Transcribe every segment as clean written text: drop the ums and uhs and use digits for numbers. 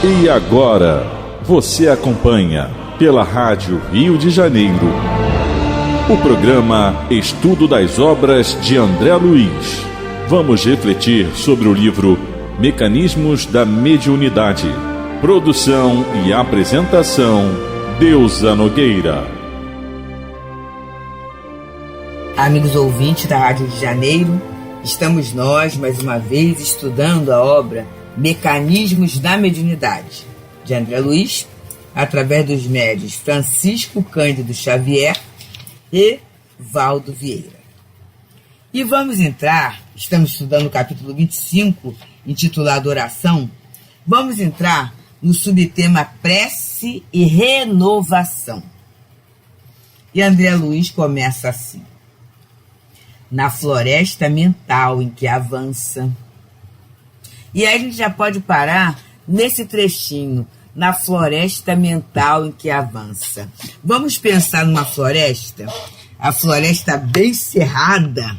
E agora, você acompanha pela Rádio Rio de Janeiro o programa Estudo das Obras de André Luiz. Vamos refletir sobre o livro Mecanismos da Mediunidade. Produção e apresentação, Deusa Nogueira. Amigos ouvintes da Rádio Rio de Janeiro, estamos nós, mais uma vez, estudando a obra Mecanismos da Mediunidade, de André Luiz, através dos médiuns Francisco Cândido Xavier e Valdo Vieira. E vamos entrar, estamos estudando o capítulo 25, intitulado Oração, vamos entrar no subtema Prece e Renovação. E André Luiz começa assim: na floresta mental em que avança. E aí a gente já pode parar nesse trechinho, na floresta mental em que avança. Vamos pensar numa floresta, a floresta bem cerrada,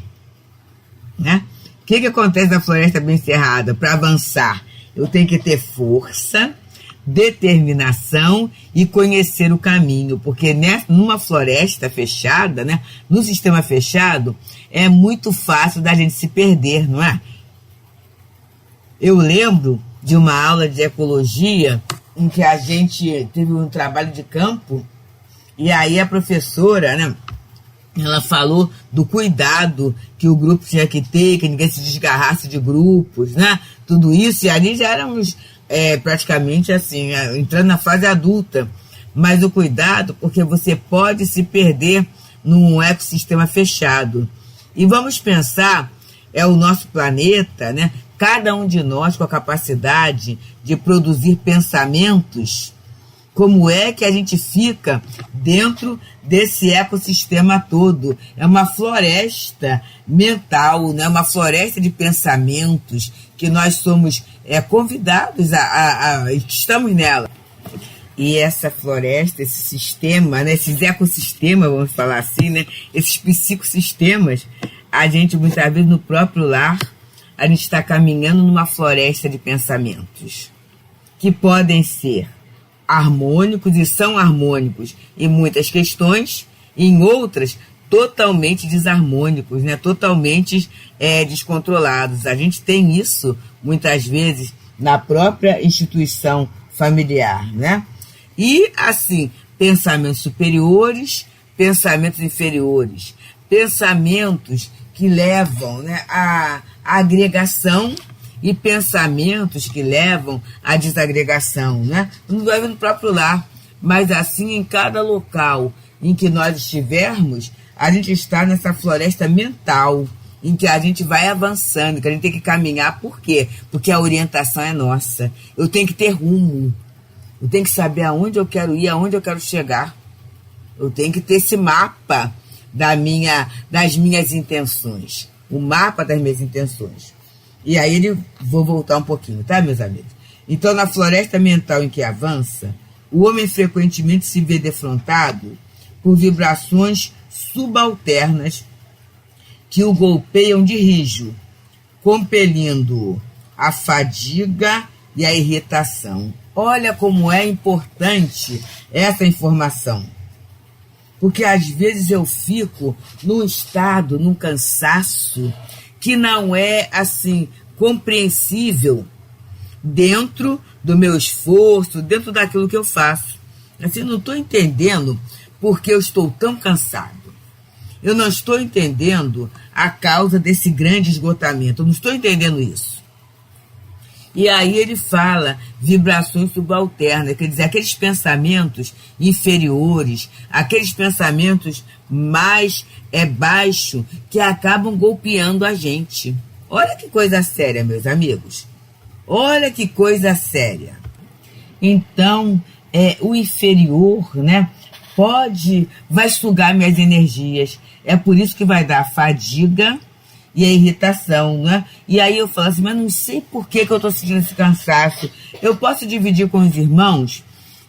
né? O que acontece na floresta bem cerrada? Para avançar, eu tenho que ter força, determinação e conhecer o caminho, porque numa floresta fechada, né, no sistema fechado, é muito fácil da gente se perder, não é? Eu lembro de uma aula de ecologia em que a gente teve um trabalho de campo e aí a professora, né, ela falou do cuidado que o grupo tinha que ter, que ninguém se desgarrasse de grupos, né? Tudo isso, e ali já éramos praticamente assim, entrando na fase adulta. Mas o cuidado, porque você pode se perder num ecossistema fechado. E vamos pensar, o nosso planeta, né? Cada um de nós com a capacidade de produzir pensamentos. Como é que a gente fica dentro desse ecossistema todo? É uma floresta mental, né? Uma floresta de pensamentos que nós somos convidados estamos nela. E essa floresta, esse sistema, né? Esses ecossistemas, vamos falar assim, né? Esses psicossistemas, a gente muitas vezes no próprio lar, a gente está caminhando numa floresta de pensamentos que podem ser harmônicos e são harmônicos em muitas questões, e em outras totalmente desarmônicos, né? Totalmente descontrolados. A gente tem isso muitas vezes na própria instituição familiar, né? E assim, pensamentos superiores, pensamentos inferiores, pensamentos que levam, né, à agregação e pensamentos que levam à desagregação, né? Não vai ver no próprio lar, mas assim em cada local em que nós estivermos, a gente está nessa floresta mental, em que a gente vai avançando, que a gente tem que caminhar. Por quê? Porque a orientação é nossa. Eu tenho que ter rumo. Eu tenho que saber aonde eu quero ir, aonde eu quero chegar. Eu tenho que ter esse mapa das minhas intenções. O mapa das minhas intenções. E aí vou voltar um pouquinho, tá, meus amigos? Então, na floresta mental em que avança, o homem frequentemente se vê defrontado por vibrações subalternas que o golpeiam de rijo, compelindo a fadiga e a irritação. Olha como é importante essa informação. Porque às vezes eu fico num estado, num cansaço, que não é, assim, compreensível dentro do meu esforço, dentro daquilo que eu faço. Assim, não estou entendendo porque eu estou tão cansado. Eu não estou entendendo a causa desse grande esgotamento. Eu não estou entendendo isso. E aí ele fala vibrações subalternas, quer dizer, aqueles pensamentos inferiores, aqueles pensamentos mais baixos que acabam golpeando a gente. Olha que coisa séria, meus amigos. Olha que coisa séria. Então, o inferior, né, vai sugar minhas energias. É por isso que vai dar fadiga e a irritação, né? E aí eu falo assim, mas não sei por que eu estou sentindo esse cansaço. Eu posso dividir com os irmãos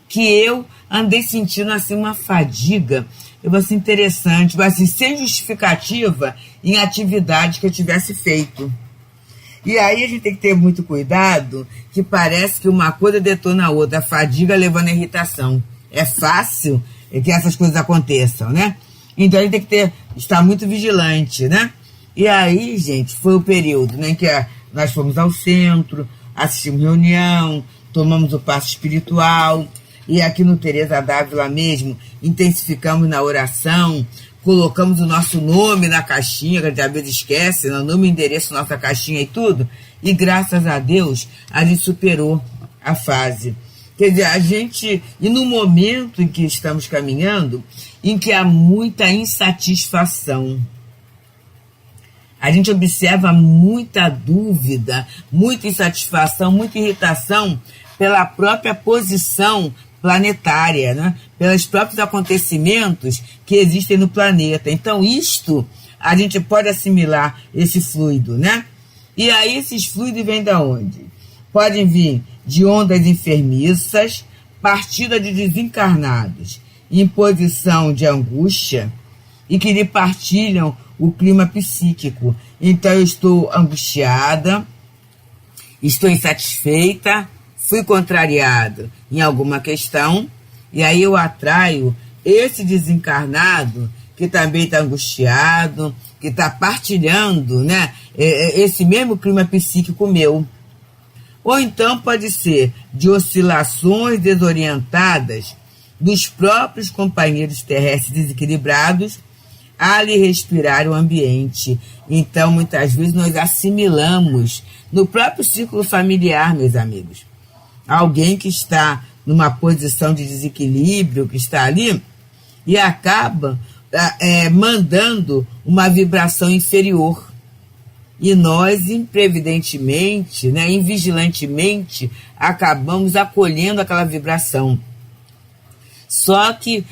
que eu andei sentindo assim uma fadiga, assim, interessante, assim, sem justificativa em atividade que eu tivesse feito. E aí a gente tem que ter muito cuidado, que parece que uma coisa detona a outra, a fadiga levando a irritação. É fácil que essas coisas aconteçam, né? Então a gente tem que estar muito vigilante, né? E aí, gente, foi o período, né, em que nós fomos ao centro, assistimos reunião, tomamos o passo espiritual, e aqui no Teresa d'Ávila mesmo, intensificamos na oração, colocamos o nosso nome na caixinha, que a gente às vezes esquece, né? Nome, endereço, nossa caixinha e tudo, e graças a Deus a gente superou a fase. Quer dizer, e no momento em que estamos caminhando, em que há muita insatisfação, a gente observa muita dúvida, muita insatisfação, muita irritação pela própria posição planetária, né? Pelos próprios acontecimentos que existem no planeta. Então, a gente pode assimilar esse fluido, né? E aí, esses fluidos vêm de onde? Podem vir de ondas enfermiças, partida de desencarnados, em posição de angústia, e que lhe partilham o clima psíquico. Então, eu estou angustiada, estou insatisfeita, fui contrariado em alguma questão, e aí eu atraio esse desencarnado que também está angustiado, que está partilhando, né, esse mesmo clima psíquico meu. Ou então pode ser de oscilações desorientadas dos próprios companheiros terrestres desequilibrados a lhe respirar o ambiente. Então, muitas vezes, nós assimilamos no próprio círculo familiar, meus amigos, alguém que está numa posição de desequilíbrio, que está ali, e acaba mandando uma vibração inferior. E nós, imprevidentemente, né, invigilantemente, acabamos acolhendo aquela vibração. Só que,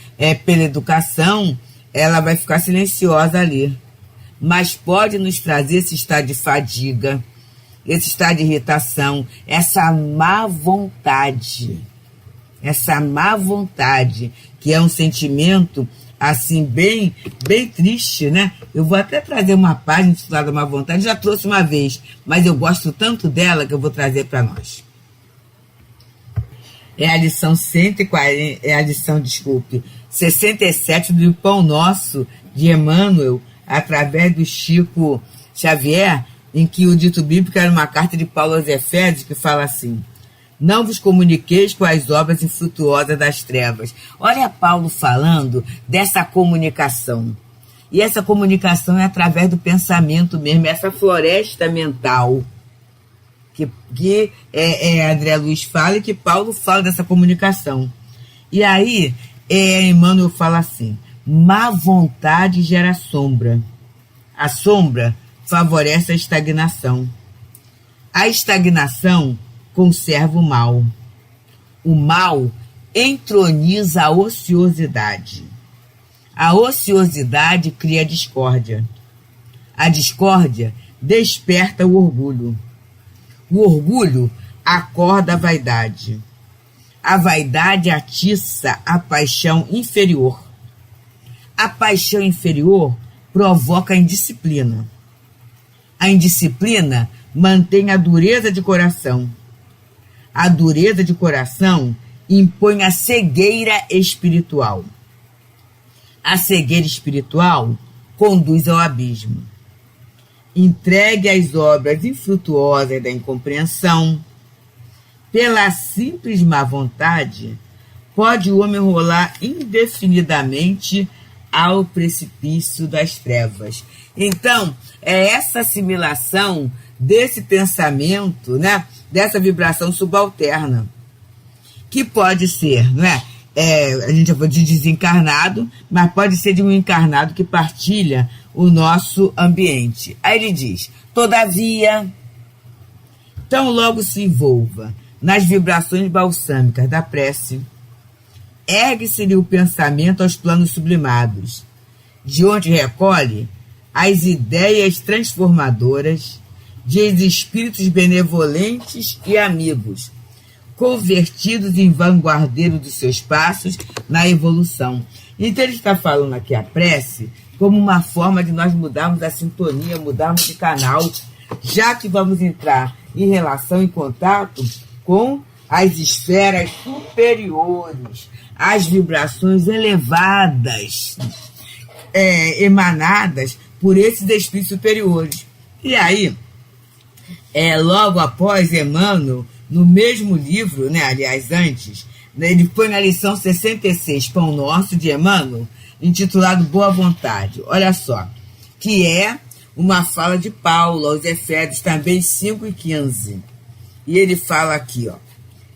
pela educação, ela vai ficar silenciosa ali. Mas pode nos trazer esse estado de fadiga, esse estado de irritação, essa má vontade, que é um sentimento assim bem triste, né? Eu vou até trazer uma página intitulada Má Vontade, já trouxe uma vez, mas eu gosto tanto dela que eu vou trazer para nós. É a lição 67 do Pão Nosso de Emmanuel, através do Chico Xavier, em que o dito bíblico era uma carta de Paulo aos Efésios, que fala assim: não vos comuniqueis com as obras infrutuosas das trevas. Olha Paulo falando dessa comunicação. E essa comunicação é através do pensamento mesmo, essa floresta mental que André Luiz fala e que Paulo fala dessa comunicação. E aí, Emmanuel fala assim: má vontade gera sombra. A sombra favorece a estagnação. A estagnação conserva o mal. O mal entroniza a ociosidade. A ociosidade cria a discórdia. A discórdia desperta o orgulho. O orgulho acorda a vaidade. A vaidade atiça a paixão inferior. A paixão inferior provoca a indisciplina. A indisciplina mantém a dureza de coração. A dureza de coração impõe a cegueira espiritual. A cegueira espiritual conduz ao abismo. Entregue às obras infrutuosas da incompreensão, pela simples má vontade, pode o homem rolar indefinidamente ao precipício das trevas. Então, é essa assimilação desse pensamento, né, dessa vibração subalterna, que pode ser, não é? A gente falou de desencarnado, mas pode ser de um encarnado que partilha o nosso ambiente. Aí ele diz: todavia, tão logo se envolva nas vibrações balsâmicas da prece, ergue-se-lhe o pensamento aos planos sublimados, de onde recolhe as ideias transformadoras de espíritos benevolentes e amigos, convertidos em vanguardeiros dos seus passos na evolução. Então ele está falando aqui a prece como uma forma de nós mudarmos a sintonia, mudarmos de canal. já que vamos entrar em relação, em contato com as esferas superiores, as vibrações elevadas, emanadas por esses espíritos superiores. E aí, logo após Emmanuel, no mesmo livro, né, aliás, antes, ele foi na lição 66, Pão Nosso, de Emmanuel, intitulado Boa Vontade. Olha só, que é uma fala de Paulo aos Efésios, também 5:15. E ele fala aqui, ó: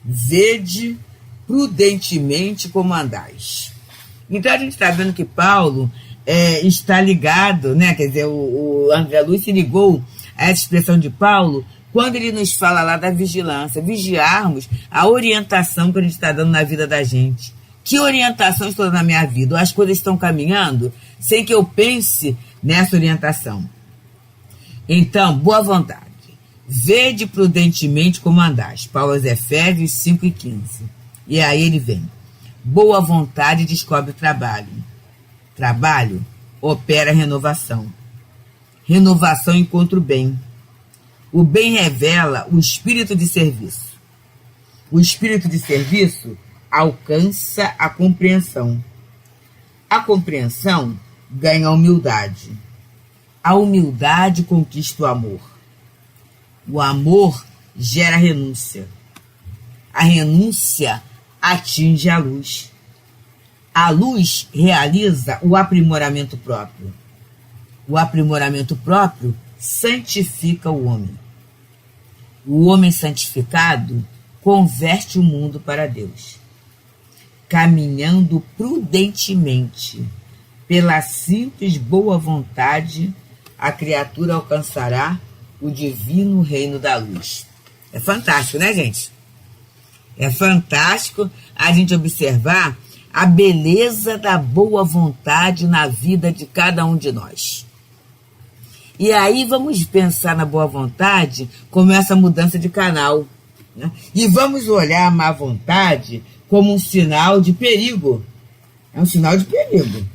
vede prudentemente como andais. Então a gente está vendo que Paulo está ligado, né? Quer dizer, o André Luiz se ligou a essa expressão de Paulo quando ele nos fala lá da vigilância, vigiarmos a orientação que a gente está dando na vida da gente. Que orientação estou dando na minha vida? As coisas estão caminhando sem que eu pense nessa orientação. Então, boa vontade. Vede prudentemente como andais. Paulo aos Efésios 5:15. E aí ele vem. Boa vontade descobre trabalho. Trabalho opera renovação. Renovação encontra o bem. O bem revela o espírito de serviço. O espírito de serviço alcança a compreensão. A compreensão ganha a humildade. A humildade conquista o amor. O amor gera renúncia. A renúncia atinge a luz. A luz realiza o aprimoramento próprio. O aprimoramento próprio santifica o homem. O homem santificado converte o mundo para Deus. Caminhando prudentemente, pela simples boa vontade, a criatura alcançará o divino reino da luz. É fantástico, né, gente? É fantástico a gente observar a beleza da boa vontade na vida de cada um de nós. E aí vamos pensar na boa vontade como essa mudança de canal, né? E vamos olhar a má vontade como um sinal de perigo. É um sinal de perigo.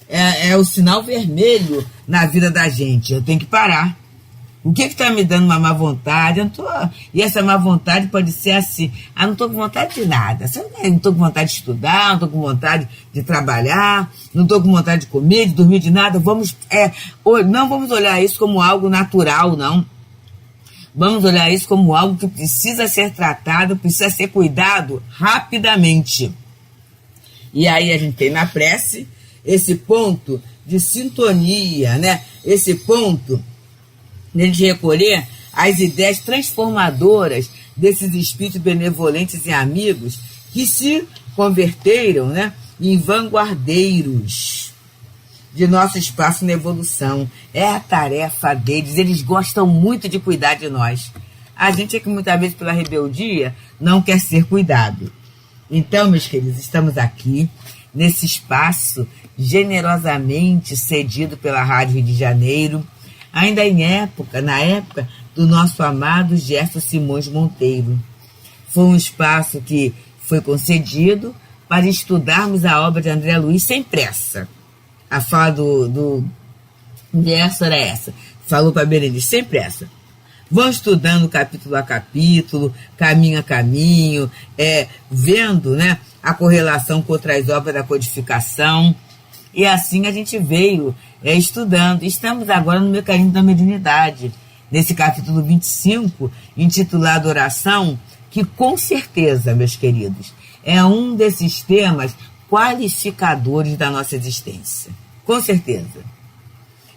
É o sinal vermelho na vida da gente. Eu tenho que parar. O que está me dando uma má vontade? E essa má vontade pode ser assim: não estou com vontade de nada. Não estou com vontade de estudar, não estou com vontade de trabalhar, não estou com vontade de comer, de dormir, de nada. Não vamos olhar isso como algo natural, não. Vamos olhar isso como algo que precisa ser tratado, precisa ser cuidado rapidamente. E aí a gente tem na prece esse ponto de sintonia, né? Esse ponto de a gente recolher as ideias transformadoras desses espíritos benevolentes e amigos que se converteram, né, em vanguardeiros de nosso espaço na evolução. É a tarefa deles, eles gostam muito de cuidar de nós. A gente é que muitas vezes pela rebeldia não quer ser cuidado. Então, meus queridos, estamos aqui nesse espaço generosamente cedido pela Rádio Rio de Janeiro, ainda na época do nosso amado Gerson Simões Monteiro. Foi um espaço que foi concedido para estudarmos a obra de André Luiz sem pressa. A fala do Gerson era essa. Falou para Berenice, sem pressa. Vão estudando capítulo a capítulo, caminho a caminho, vendo, né, a correlação com outras obras da codificação. E assim a gente veio estudando. Estamos agora no Mecanismo da Mediunidade, nesse capítulo 25, intitulado Oração, que com certeza, meus queridos, é um desses temas qualificadores da nossa existência. Com certeza.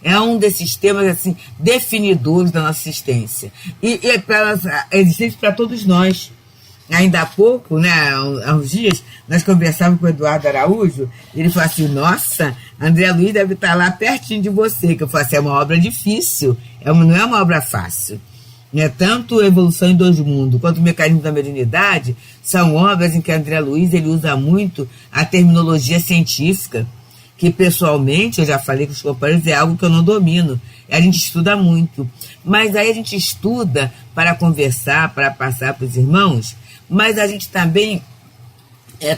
É um desses temas assim, definidores da nossa existência. E é existente para todos nós. Ainda há pouco, né, há uns dias, nós conversávamos com o Eduardo Araújo, e ele falou assim: nossa, André Luiz deve estar lá pertinho de você. Que eu falei assim: é uma obra difícil, não é uma obra fácil. Tanto Evolução em Dois Mundos quanto o Mecanismo da Mediunidade são obras em que André Luiz ele usa muito a terminologia científica, que pessoalmente, eu já falei com os companheiros, é algo que eu não domino. A gente estuda muito. Mas aí a gente estuda para conversar, para passar para os irmãos, mas a gente também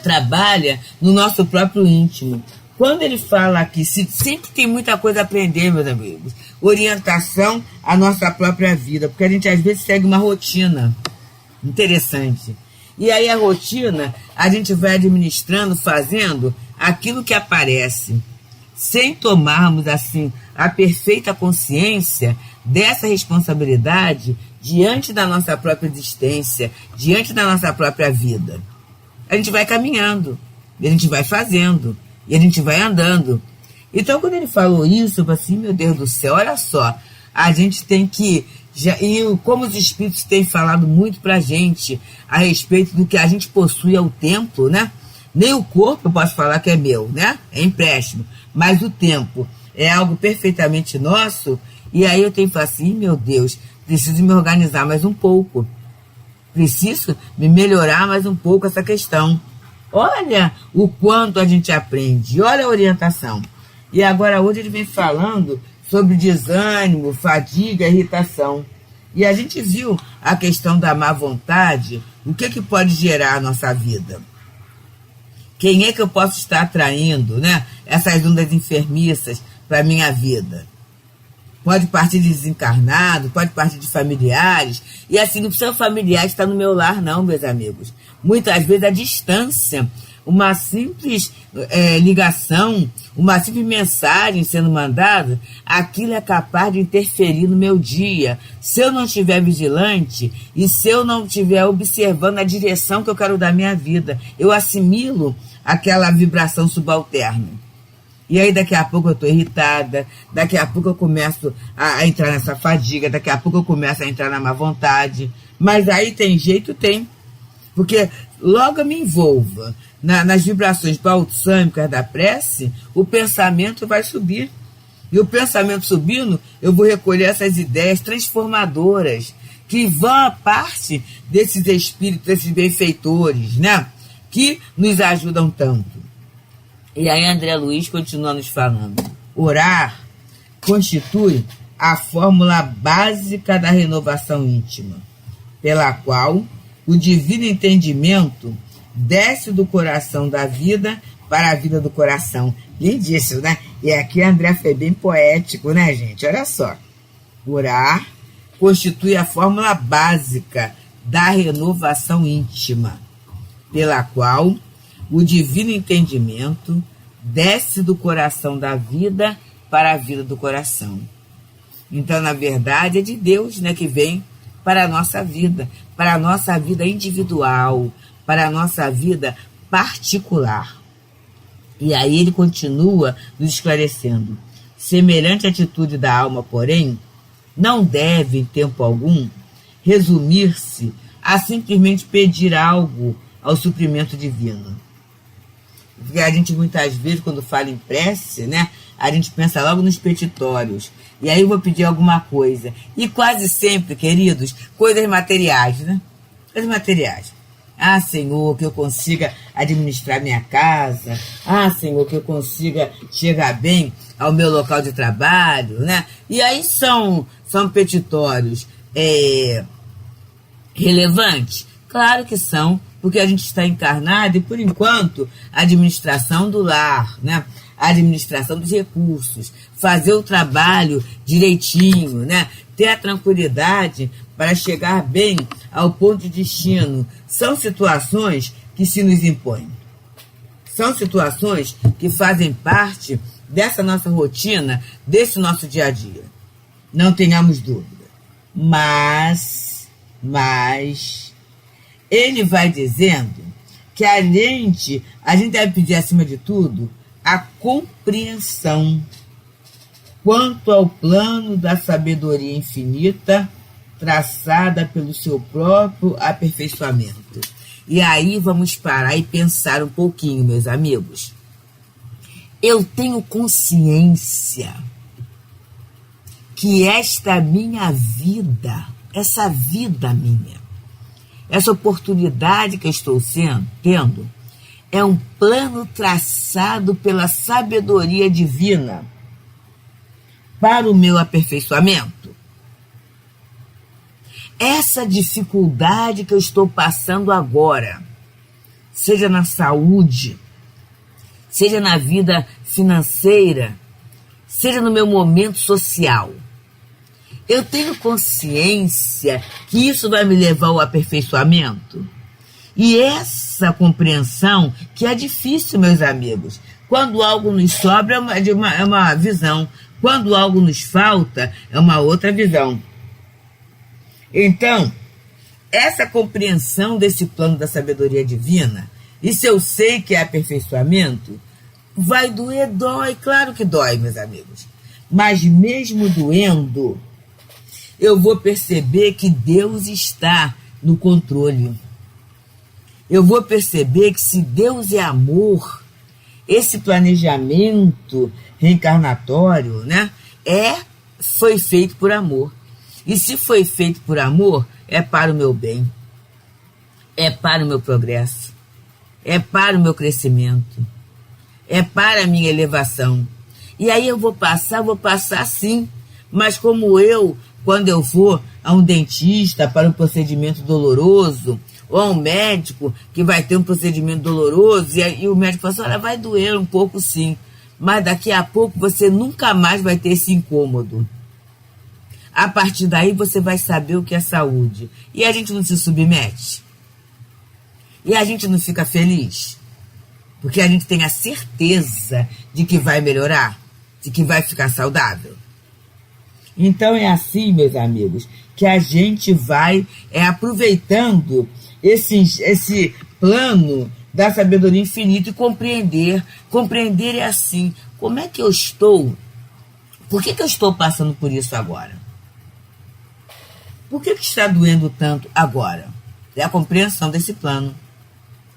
trabalha no nosso próprio íntimo. quando ele fala aqui, sempre tem muita coisa a aprender, meus amigos. Orientação à nossa própria vida, porque a gente às vezes segue uma rotina interessante. E aí a rotina, a gente vai administrando, fazendo aquilo que aparece, sem tomarmos, assim, a perfeita consciência dessa responsabilidade diante da nossa própria existência, diante da nossa própria vida. A gente vai caminhando, e a gente vai fazendo, e a gente vai andando. Então, quando ele falou isso, eu falei assim, meu Deus do céu, olha só, a gente tem que... E como os espíritos têm falado muito pra gente a respeito do que a gente possui ao tempo, né? Nem o corpo eu posso falar que é meu, né? É empréstimo. Mas o tempo é algo perfeitamente nosso. E aí eu tenho que falar assim, meu Deus, preciso me organizar mais um pouco. Preciso me melhorar mais um pouco essa questão. Olha o quanto a gente aprende. Olha a orientação. E agora hoje ele vem falando sobre desânimo, fadiga, irritação. E a gente viu a questão da má vontade, o que pode gerar a nossa vida. Quem é que eu posso estar atraindo, né? Essas ondas enfermiças para a minha vida? Pode partir de desencarnado, pode partir de familiares. E assim, não precisa familiar estar no meu lar, não, meus amigos. Muitas vezes a distância, uma simples ligação, uma simples mensagem sendo mandada, aquilo é capaz de interferir no meu dia. Se eu não estiver vigilante e se eu não estiver observando a direção que eu quero dar à minha vida, eu assimilo aquela vibração subalterna. E aí daqui a pouco eu estou irritada, daqui a pouco eu começo a entrar nessa fadiga, daqui a pouco eu começo a entrar na má vontade. Mas aí tem jeito, tem. Porque logo eu me envolva nas vibrações balsâmicas da prece, o pensamento vai subir. E o pensamento subindo, eu vou recolher essas ideias transformadoras que vão a parte desses espíritos, desses benfeitores, né? Que nos ajudam tanto. E aí André Luiz continua nos falando. Orar constitui a fórmula básica da renovação íntima, pela qual o divino entendimento desce do coração da vida para a vida do coração. Lindíssimo, né? E aqui André foi bem poético, né, gente? Olha só. Orar constitui a fórmula básica da renovação íntima, pela qual o divino entendimento desce do coração da vida para a vida do coração. Então, na verdade, é de Deus, né, que vem para a nossa vida individual, para a nossa vida particular. E aí ele continua nos esclarecendo. Semelhante atitude da alma, porém, não deve, em tempo algum, resumir-se a simplesmente pedir algo ao suprimento divino. Porque a gente muitas vezes, quando fala em prece, né, a gente pensa logo nos petitórios. E aí eu vou pedir alguma coisa. E quase sempre, queridos, coisas materiais, né? Coisas materiais. Ah, Senhor, que eu consiga administrar minha casa. Ah, Senhor, que eu consiga chegar bem ao meu local de trabalho, né? E aí são petitórios relevantes? Claro que são, porque a gente está encarnado e, por enquanto, a administração do lar, né? A administração dos recursos, fazer o trabalho direitinho, né? Ter a tranquilidade para chegar bem ao ponto de destino. São situações que se nos impõem. São situações que fazem parte dessa nossa rotina, desse nosso dia a dia. Não tenhamos dúvida. Mas, ele vai dizendo que a gente deve pedir, acima de tudo, a compreensão quanto ao plano da sabedoria infinita traçada pelo seu próprio aperfeiçoamento. E aí vamos parar e pensar um pouquinho, meus amigos. Eu tenho consciência que esta minha vida, essa vida minha, essa oportunidade que eu estou tendo, é um plano traçado pela sabedoria divina para o meu aperfeiçoamento. Essa dificuldade que eu estou passando agora, seja na saúde, seja na vida financeira, seja no meu momento social. Eu tenho consciência que isso vai me levar ao aperfeiçoamento. E essa compreensão que é difícil, meus amigos. Quando algo nos sobra é uma visão. Quando algo nos falta é uma outra visão. Então, essa compreensão desse plano da sabedoria divina, e se eu sei que é aperfeiçoamento, vai doer, dói, claro que dói, meus amigos. Mas mesmo doendo, eu vou perceber que Deus está no controle. Eu vou perceber que se Deus é amor, esse planejamento reencarnatório, né, foi feito por amor. E se foi feito por amor, é para o meu bem, é para o meu progresso, é para o meu crescimento, é para a minha elevação. E aí eu vou passar sim, mas como quando eu for a um dentista para um procedimento doloroso, ou a um médico que vai ter um procedimento doloroso, e o médico fala assim, olha, vai doer um pouco sim, mas daqui a pouco você nunca mais vai ter esse incômodo. A partir daí você vai saber o que é saúde. E a gente não se submete? E a gente não fica feliz? Porque a gente tem a certeza de que vai melhorar, de que vai ficar saudável. Então é assim, meus amigos, que a gente vai aproveitando esse plano da sabedoria infinita e compreender. Compreender é assim, como é que eu estou? Por que eu estou passando por isso agora? Por que está doendo tanto agora? É a compreensão desse plano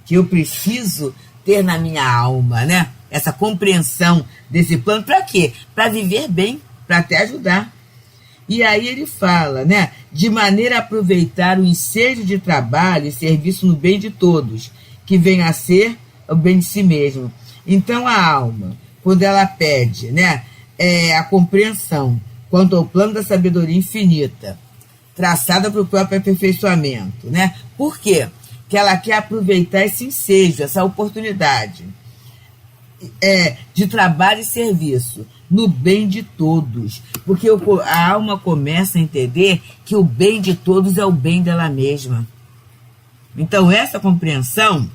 que eu preciso ter na minha alma, né? Essa compreensão desse plano, para quê? Para viver bem, para até ajudar. E aí ele fala, né? De maneira a aproveitar o ensejo de trabalho e serviço no bem de todos, que vem a ser o bem de si mesmo. Então a alma, quando ela pede, né? A compreensão quanto ao plano da sabedoria infinita, traçada para o próprio aperfeiçoamento, né? Por quê? Que ela quer aproveitar esse ensejo, essa oportunidade de trabalho e serviço no bem de todos, porque a alma começa a entender que o bem de todos é o bem dela mesma. Então essa compreensão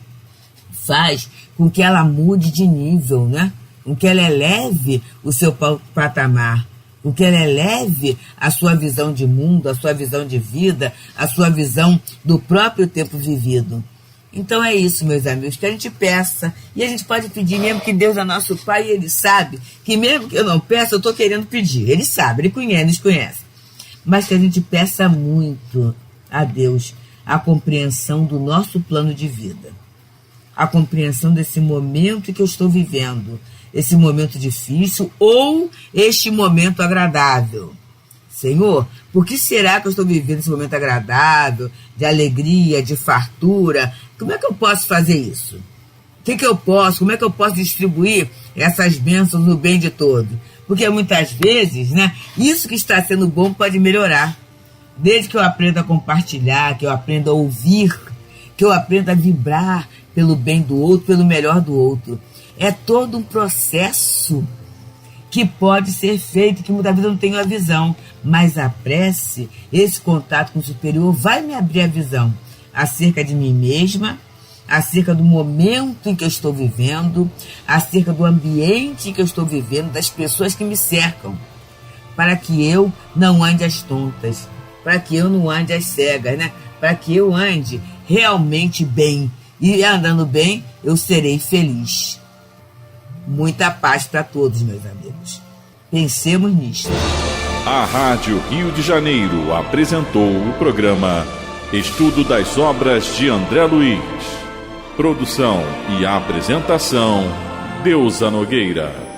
faz com que ela mude de nível, né? Com que ela eleve o seu patamar, com que ela eleve a sua visão de mundo, a sua visão de vida, a sua visão do próprio tempo vivido. Então é isso, meus amigos, que a gente peça, e a gente pode pedir mesmo que Deus é nosso Pai, e Ele sabe que mesmo que eu não peça, eu estou querendo pedir. Ele sabe, Ele nos conhece. Mas que a gente peça muito a Deus a compreensão do nosso plano de vida, a compreensão desse momento que eu estou vivendo, esse momento difícil ou este momento agradável. Senhor, por que será que eu estou vivendo esse momento agradável, de alegria, de fartura? Como é que eu posso fazer isso? Como é que eu posso distribuir essas bênçãos no bem de todos? Porque muitas vezes, né, isso que está sendo bom pode melhorar. Desde que eu aprenda a compartilhar, que eu aprenda a ouvir, que eu aprenda a vibrar pelo bem do outro, pelo melhor do outro. É todo um processo que pode ser feito, que muitas vezes eu não tenho a visão. Mas a prece, esse contato com o superior, vai me abrir a visão acerca de mim mesma, acerca do momento em que eu estou vivendo, acerca do ambiente em que eu estou vivendo, das pessoas que me cercam, para que eu não ande às tontas, para que eu não ande às cegas, né? Para que eu ande realmente bem. E andando bem, eu serei feliz. Muita paz para todos, meus amigos. Pensemos nisto. A Rádio Rio de Janeiro apresentou o programa Estudo das Obras de André Luiz. Produção e apresentação, Deusa Nogueira.